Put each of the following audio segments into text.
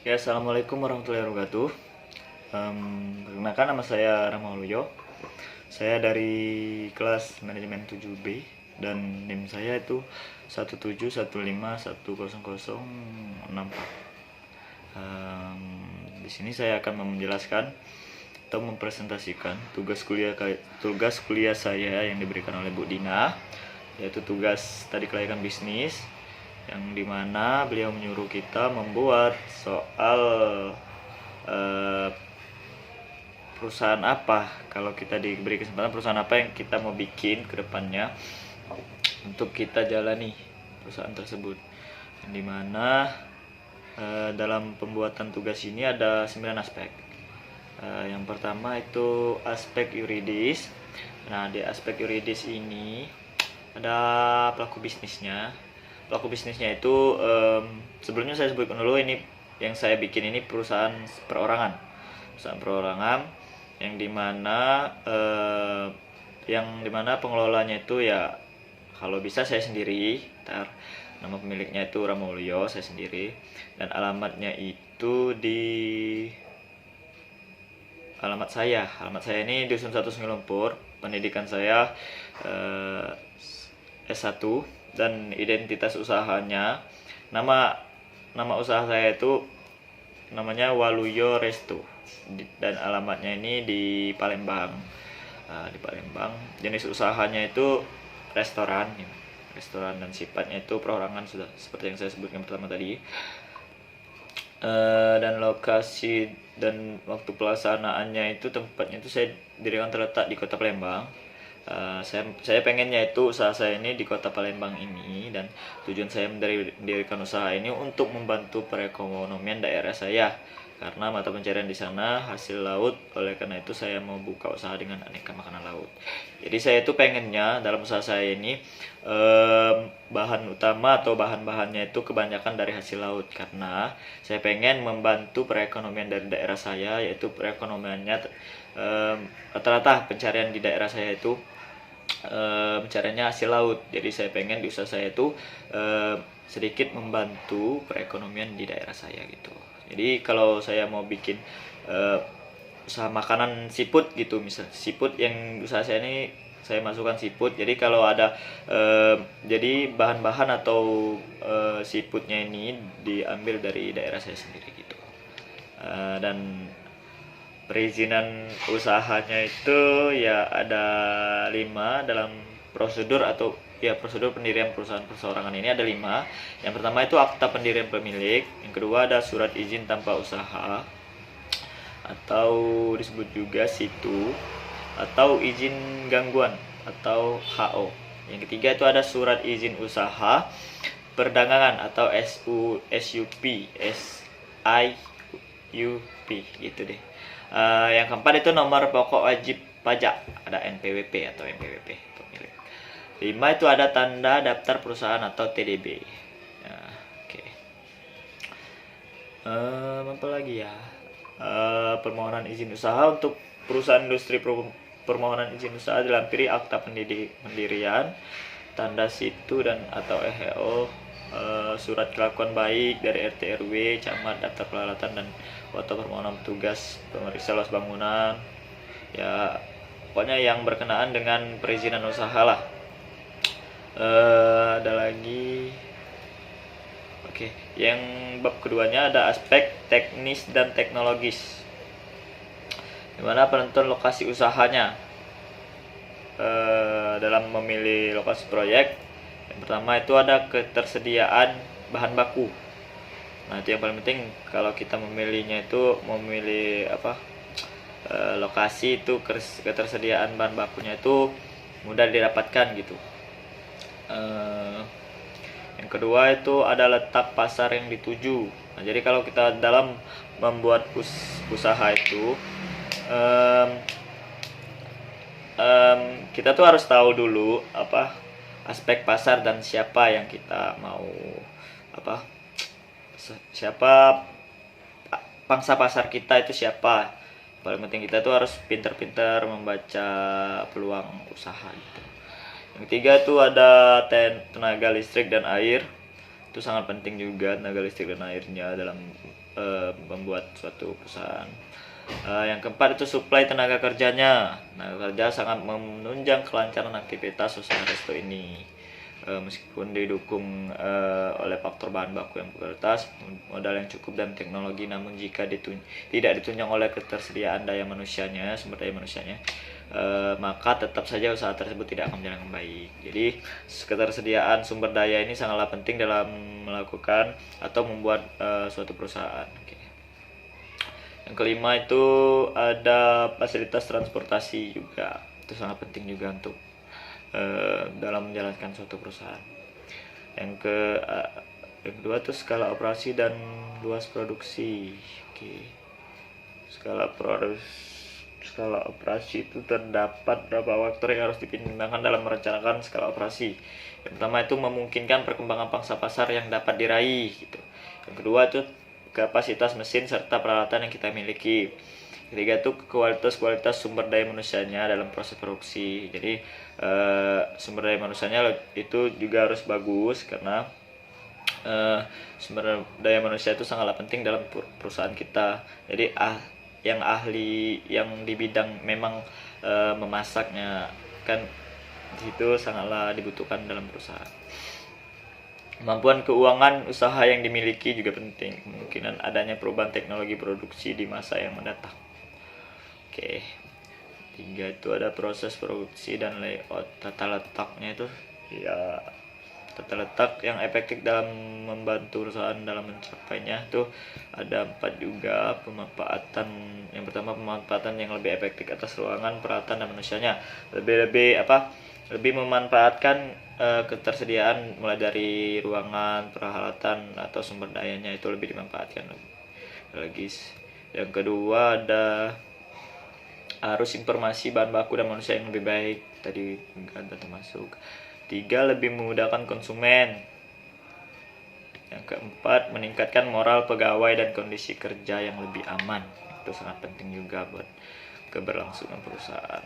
Ya, assalamualaikum warahmatullahi wabarakatuh. Perkenalkan, nama saya Rahmauluyo. Saya dari kelas manajemen 7B dan NIM saya itu 171510064. Di sini saya akan menjelaskan atau mempresentasikan tugas kuliah saya yang diberikan oleh Bu Dina, yaitu tugas tadi kelayakan bisnis, yang dimana beliau menyuruh kita membuat soal eh, perusahaan apa, kalau kita diberi kesempatan perusahaan apa yang kita mau bikin ke depannya untuk kita jalani perusahaan tersebut. Yang dimana dalam pembuatan tugas ini ada 9 aspek. Yang pertama itu aspek yuridis. Nah, di aspek yuridis ini ada pelaku bisnisnya. Pelaku bisnisnya itu sebelumnya saya sebutkan dulu, ini yang saya bikin ini perusahaan perorangan. Perusahaan perorangan yang dimana pengelolanya itu ya kalau bisa saya sendiri. Nama pemiliknya itu Ramulyo, saya sendiri, dan alamatnya itu di alamat saya ini di Dusun 1 Sungai Lumpur. Pendidikan saya S1, dan identitas usahanya, nama usaha saya itu namanya Waluyo Resto, dan alamatnya ini di Palembang. Di Palembang. Jenis usahanya itu restoran, dan sifatnya itu perorangan, sudah seperti yang saya sebutkan pertama tadi. Dan lokasi dan waktu pelaksanaannya itu, tempatnya itu saya dirikan terletak di Kota Palembang. Saya pengennya itu usaha saya ini di Kota Palembang ini, dan tujuan saya mendirikan usaha ini untuk membantu perekonomian daerah saya, karena mata pencarian di sana hasil laut. Oleh karena itu saya mau buka usaha dengan aneka makanan laut. Jadi saya itu pengennya dalam usaha saya ini bahan utama atau bahan-bahannya itu kebanyakan dari hasil laut, karena saya pengen membantu perekonomian dari daerah saya, yaitu perekonomiannya rata-rata pencarian di daerah saya itu pencariannya hasil laut. Jadi saya pengen di usaha saya itu sedikit membantu perekonomian di daerah saya gitu. Jadi kalau saya mau bikin usaha makanan seafood gitu, misal seafood yang usaha saya ini, saya masukkan seafood. Jadi kalau ada jadi bahan-bahan atau seafoodnya ini diambil dari daerah saya sendiri gitu. Dan perizinan usahanya itu ya ada 5 dalam prosedur, atau ya prosedur pendirian perusahaan perseorangan ini ada 5. Yang pertama itu akta pendirian pemilik. Yang kedua ada surat izin tanpa usaha, atau disebut juga situ, atau izin gangguan atau HO. Yang ketiga itu ada surat izin usaha perdagangan atau SUP gitu deh. Yang keempat itu nomor pokok wajib pajak, ada NPWP atau NPWP pemilik. 5 itu ada tanda daftar perusahaan atau TDB. Oke. Apa lagi ya? Permohonan izin usaha untuk perusahaan industri. Permohonan izin usaha dilampiri akta pendirian, tanda situ dan atau EHO, surat kelakuan baik dari RT RW, camat, daftar peralatan, dan foto permohonan petugas pemeriksa luas bangunan. Ya, pokoknya yang berkenaan dengan perizinan usaha lah. Ada lagi. Oke, yang bab keduanya ada aspek teknis dan teknologis, dimana penentuan lokasi usahanya dalam memilih lokasi proyek. Yang pertama itu ada ketersediaan bahan baku. Nah, itu yang paling penting kalau kita memilihnya, itu memilih lokasi itu ketersediaan bahan bakunya itu mudah didapatkan gitu. Yang kedua itu ada letak pasar yang dituju. Nah, jadi kalau kita dalam membuat usaha itu kita tuh harus tahu dulu aspek pasar dan siapa yang kita mau siapa pangsa pasar kita itu siapa. Paling penting kita tuh harus pintar-pintar membaca peluang usaha gitu. Yang ketiga tuh ada tenaga listrik dan air. Itu sangat penting juga tenaga listrik dan airnya dalam membuat suatu perusahaan. Yang keempat itu suplai tenaga kerjanya. Tenaga kerja sangat menunjang kelancaran aktivitas usaha resto ini. Meskipun didukung oleh faktor bahan baku yang prioritas, modal yang cukup dan teknologi, namun jika tidak ditunjang oleh ketersediaan daya manusianya, sumber daya manusianya, maka tetap saja usaha tersebut tidak akan berjalan dengan baik. Jadi ketersediaan sumber daya ini sangatlah penting dalam melakukan atau membuat suatu perusahaan. Yang kelima itu ada fasilitas transportasi juga, itu sangat penting juga untuk dalam menjalankan suatu perusahaan. Yang kedua itu skala operasi dan luas produksi. Skala operasi itu terdapat beberapa faktor yang harus dipertimbangkan dalam merencanakan skala operasi. Yang pertama itu memungkinkan perkembangan pangsa pasar yang dapat diraih gitu. Yang kedua itu kapasitas mesin serta peralatan yang kita miliki. Ketiga itu kualitas sumber daya manusianya dalam proses produksi. Jadi sumber daya manusianya itu juga harus bagus, karena sumber daya manusia itu sangatlah penting dalam perusahaan kita. Jadi yang ahli yang di bidang memang memasaknya kan itu sangatlah dibutuhkan dalam perusahaan. Kemampuan keuangan usaha yang dimiliki juga penting. Kemungkinan adanya perubahan teknologi produksi di masa yang mendatang. Tiga itu ada proses produksi dan layout. Tata letaknya itu ya, tata letak yang efektif dalam membantu perusahaan dalam mencapainya itu ada 4 juga. Yang pertama pemanfaatan yang lebih efektif atas ruangan, peralatan dan manusianya. Lebih memanfaatkan ketersediaan mulai dari ruangan, peralatan atau sumber dayanya itu lebih dimanfaatkan lagi. Yang kedua ada arus informasi bahan baku dan manusia yang lebih baik, tadi enggak ada termasuk. 3 lebih memudahkan konsumen. Yang keempat meningkatkan moral pegawai dan kondisi kerja yang lebih aman. Itu sangat penting juga buat keberlangsungan perusahaan.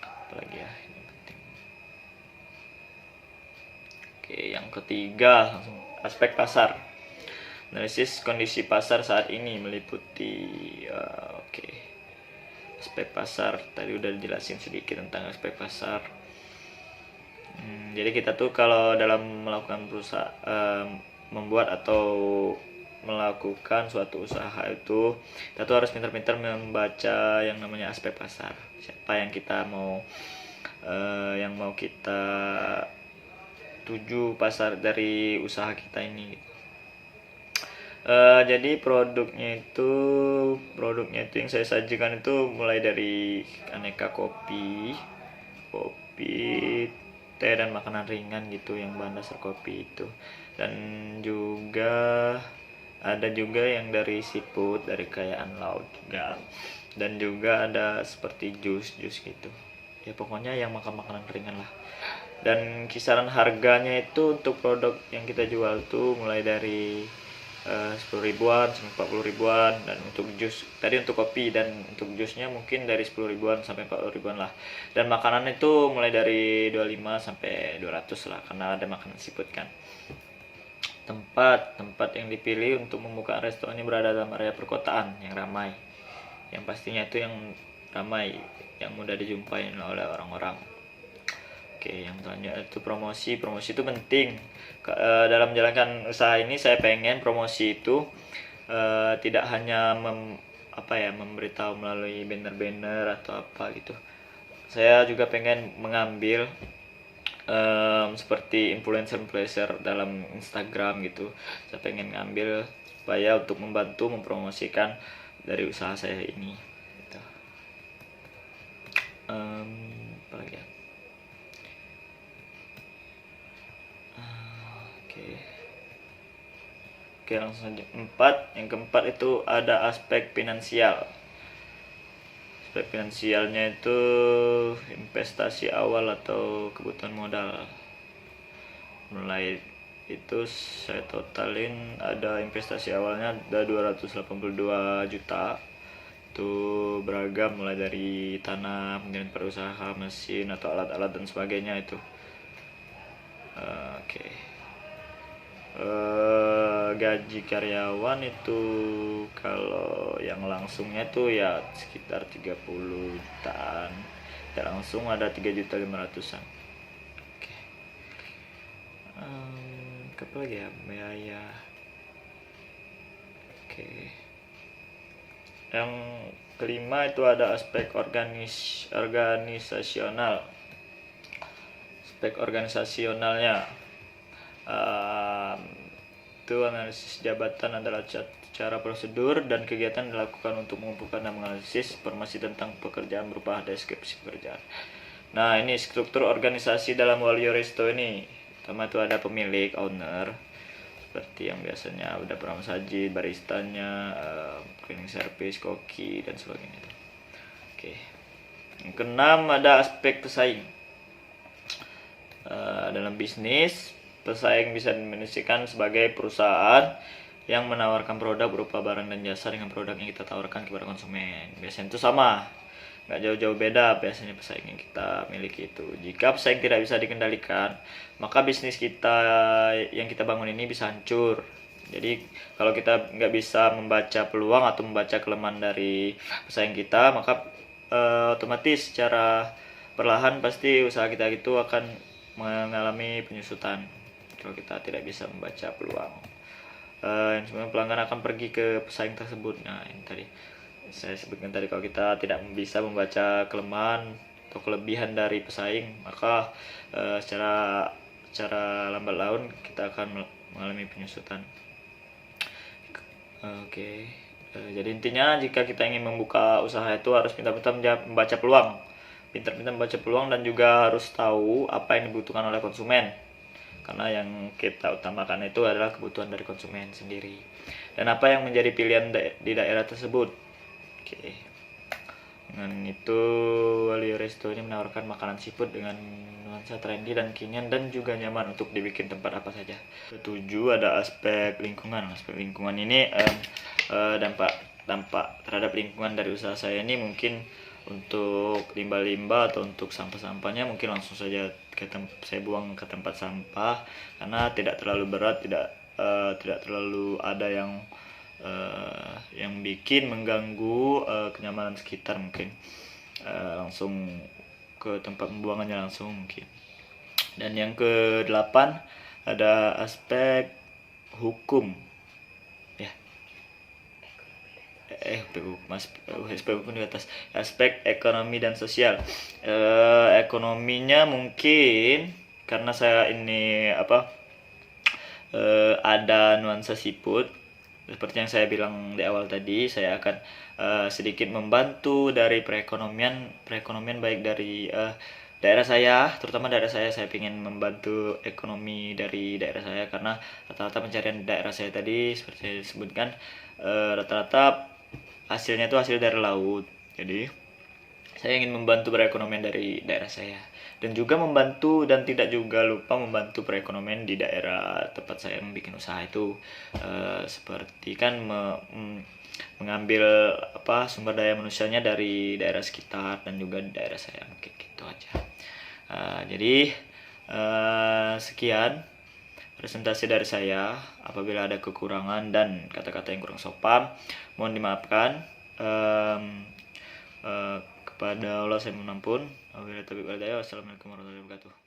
Apalagi ya, ini penting. Yang ketiga langsung aspek pasar. Analisis kondisi pasar saat ini meliputi aspek pasar. Tadi udah dijelasin sedikit tentang aspek pasar. Jadi kita tuh kalau dalam melakukan membuat atau melakukan suatu usaha itu, kita tuh harus pintar-pintar membaca yang namanya aspek pasar. Siapa yang kita mau kita tuju pasar dari usaha kita ini. Jadi produknya itu yang saya sajikan itu mulai dari aneka kopi, teh dan makanan ringan gitu, yang bahan dasar kopi itu. Dan juga ada juga yang dari seafood, dari kekayaan laut juga. Dan juga ada seperti jus gitu. Ya pokoknya yang makanan ringan lah. Dan kisaran harganya itu untuk produk yang kita jual tuh mulai dari 10 ribuan sampai 40 ribuan. Dan untuk jus, tadi untuk kopi, dan untuk jusnya mungkin dari 10 ribuan sampai 40 ribuan lah. Dan makanan itu mulai dari 25 sampai 200 lah, karena ada makanan seafood kan. Tempat yang dipilih untuk membuka restoran ini berada dalam area perkotaan yang ramai. Yang pastinya itu yang ramai, yang mudah dijumpai oleh orang-orang. Yang selanjutnya itu promosi itu penting. Dalam menjalankan usaha ini saya pengen promosi itu tidak hanya memberitahu melalui banner-banner atau apa gitu. Saya juga pengen mengambil seperti influencer dalam Instagram gitu. Saya pengen ngambil supaya untuk membantu mempromosikan dari usaha saya ini gitu. Apa lagi ya? Langsung saja. Yang keempat itu ada aspek finansial. Aspek finansialnya itu investasi awal atau kebutuhan modal. Mulai itu saya totalin, ada investasi awalnya ada 282 juta. Itu beragam mulai dari tanah, kemudian perusahaan, mesin atau alat-alat dan sebagainya itu. Gaji karyawan itu kalau yang langsungnya tuh ya sekitar 30 jutaan, ya langsung ada 3.500.000-an. Oke. Apa lagi ya, biaya. Oke. Yang kelima itu ada aspek organisasional. Aspek organisasionalnya itu analisis jabatan adalah cara prosedur dan kegiatan dilakukan untuk mengumpulkan dan menganalisis informasi tentang pekerjaan berupa deskripsi pekerjaan. Nah, ini struktur organisasi dalam Walio Resto ini. Pertama itu ada pemilik, owner, seperti yang biasanya ada pramasajid, baristanya, cleaning service, koki, dan sebagainya. Oke. Yang keenam ada aspek pesaing. Dalam bisnis, pesaing bisa didefinisikan sebagai perusahaan yang menawarkan produk berupa barang dan jasa dengan produk yang kita tawarkan kepada konsumen. Biasanya itu sama, nggak jauh-jauh beda biasanya pesaing yang kita miliki itu. Jika pesaing tidak bisa dikendalikan, maka bisnis kita yang kita bangun ini bisa hancur. Jadi kalau kita nggak bisa membaca peluang atau membaca kelemahan dari pesaing kita, maka otomatis secara perlahan pasti usaha kita itu akan mengalami penyusutan kalau kita tidak bisa membaca peluang. Yang sebenarnya pelanggan akan pergi ke pesaing tersebut. Nah, ini tadi saya sebutkan tadi, kalau kita tidak bisa membaca kelemahan atau kelebihan dari pesaing, maka secara lambat laun kita akan mengalami penyusutan. Oke. Jadi intinya jika kita ingin membuka usaha itu harus pintar-pintar membaca peluang, dan juga harus tahu apa yang dibutuhkan oleh konsumen, karena yang kita utamakan itu adalah kebutuhan dari konsumen sendiri dan apa yang menjadi pilihan di daerah tersebut. Oke. Dengan itu Walio Resto ini menawarkan makanan seafood dengan nuansa trendy dan kekinian dan juga nyaman untuk dibikin tempat apa saja. Ketujuh ada aspek lingkungan. Aspek lingkungan ini dampak terhadap lingkungan dari usaha saya ini mungkin untuk limbah-limbah atau untuk sampah-sampahnya mungkin langsung saja saya buang ke tempat sampah karena tidak terlalu berat, tidak terlalu ada yang bikin mengganggu kenyamanan sekitar mungkin. Langsung ke tempat pembuangannya langsung mungkin. Dan yang ke-8 ada aspek hukum. Aspek hukum di atas. Aspek ekonomi dan sosial. Ekonominya mungkin karena saya ini ada nuansa siput. Seperti yang saya bilang di awal tadi, saya akan sedikit membantu dari perekonomian baik dari daerah saya, terutama daerah saya ingin membantu ekonomi dari daerah saya karena rata-rata pencarian di daerah saya tadi seperti saya sebutkan rata-rata hasilnya itu hasil dari laut. Jadi saya ingin membantu perekonomian dari daerah saya dan juga membantu dan tidak juga lupa membantu perekonomian di daerah tempat saya membuat usaha itu, seperti kan mengambil sumber daya manusianya dari daerah sekitar dan juga di daerah saya, mungkin gitu aja. Jadi sekian presentasi dari saya. Apabila ada kekurangan dan kata-kata yang kurang sopan, mohon dimaafkan. Kepada Allah saya mohon ampun. Wassalamualaikum warahmatullahi wabarakatuh.